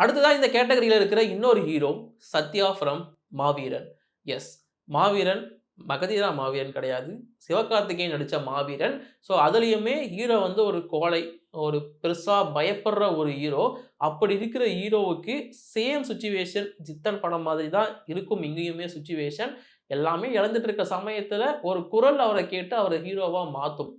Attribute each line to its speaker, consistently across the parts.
Speaker 1: அடுத்ததா இந்த கேட்டகரியில இருக்கிற இன்னொரு hero Sathya from Maaveeran. S. மாவீரன் மகதீரா மாவீரன் கிடையாது. சிவகார்த்திகேயன் நடிச்ச மாவீரன். ஸோ அதிலயுமே ஹீரோ வந்து ஒரு கோழை. ஒரு பெருசா பயப்படுற ஒரு ஹீரோ. அப்படி இருக்கிற ஹீரோவுக்கு சேம் சிச்சுவேஷன் ஜித்தன் படம் மாதிரி தான் இருக்கும் இங்கேயுமே சிச்சுவேஷன். எல்லாமே இழந்துட்டு இருக்க சமயத்துல ஒரு குரல் அவர கேட்டு அவர ஹீரோவா மாத்தும்.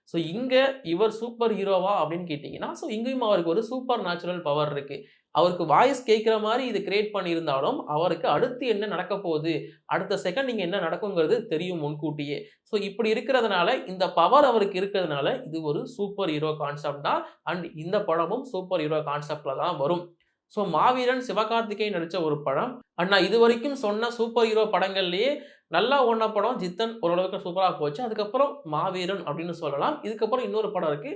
Speaker 1: ஸோ இங்க இவர் சூப்பர் ஹீரோவா அப்படின்னு கேட்டீங்கன்னா, ஸோ இங்கேயும் அவருக்கு ஒரு சூப்பர் நேச்சுரல் பவர் இருக்கு. அவருக்கு வாய்ஸ் கேட்கிற மாரி இது கிரியேட் பண்ணியிருந்தாலும், அவருக்கு அடுத்து என்ன நடக்கப் போகுது? அடுத்த செகண்ட் இங்க என்ன நடக்குங்கிறது தெரியும் முன்கூட்டியே. ஸோ இப்படி இருக்கிறதுனால, இந்த பவர் அவருக்கு இருக்கிறதுனால, இது ஒரு சூப்பர் ஹீரோ கான்செப்ட் தான். அண்ட் இந்த படமும் சூப்பர் ஹீரோ கான்செப்ட்ல தான் வரும். ஸோ மாவீரன் சிவகார்த்திகேயன் நடிச்ச ஒரு படம். அண்ட் நான் இதுவரைக்கும் சொன்ன சூப்பர் ஹீரோ படங்கள்லயே நல்லா ஓடுன படம் ஜித்தன் ஓரளவுக்கு சூப்பரா போச்சு. அதுக்கப்புறம் மாவீரன் அப்படின்னு சொல்லலாம். இதுக்கப்புறம் இன்னொரு படம் இருக்கு.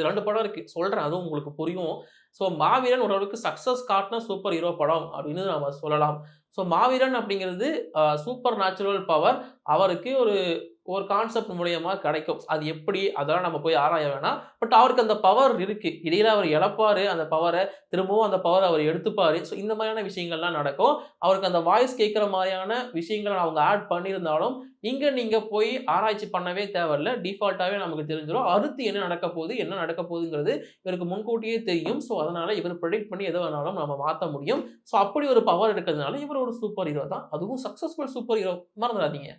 Speaker 1: 2 படம் இருக்கு. சொல்றேன் அதுவும் உங்களுக்கு புரியும். ஸோ மாவீரன் ஓரளவுக்கு சக்சஸ் காட்டுன சூப்பர் ஹீரோ படம் அப்படின்னு நம்ம சொல்லலாம். ஸோ மாவீரன் அப்படிங்கிறது சூப்பர் நேச்சுரல் பவர் அவருக்கு ஒரு ஒரு கான்செப்ட் மூலியமா கிடைக்கும். அது எப்படி? அதெல்லாம் நம்ம போய் ஆராய வேணாம். பட் அவருக்கு அந்த பவர் இருக்கு. இடையில அவர் இழப்பாரு அந்த பவர. திரும்பவும் அந்த பவர அவர் எடுத்துப்பாரு. ஸோ இந்த மாதிரியான விஷயங்கள்லாம் நடக்கும். அவருக்கு அந்த வாய்ஸ் கேட்கிற மாரியான விஷயங்கள அவங்க ஆட் பண்ணியிருந்தாலும், இங்க நீங்க போய் ஆராய்ச்சி பண்ணவே தேவையில்ல. டிஃபால்ட்டாவே நமக்கு தெரிஞ்சிரும். அடுத்து என்ன நடக்கப் போகுது? என்ன நடக்கப் போகுதுங்கிறது இவருக்கு முன்கூட்டியே தெரியும். ஸோ அதனால இவர் பிரெடிக்ட் பண்ணி எது வேணாலும் நம்ம மாத்த முடியும். ஸோ அப்படி ஒரு பவர் இருக்கிறதுனால இவர் ஒரு சூப்பர் ஹீரோ தான். அதுவும் சக்சஸ்ஃபுல் சூப்பர் ஹீரோ. மறந்துறாதீங்க.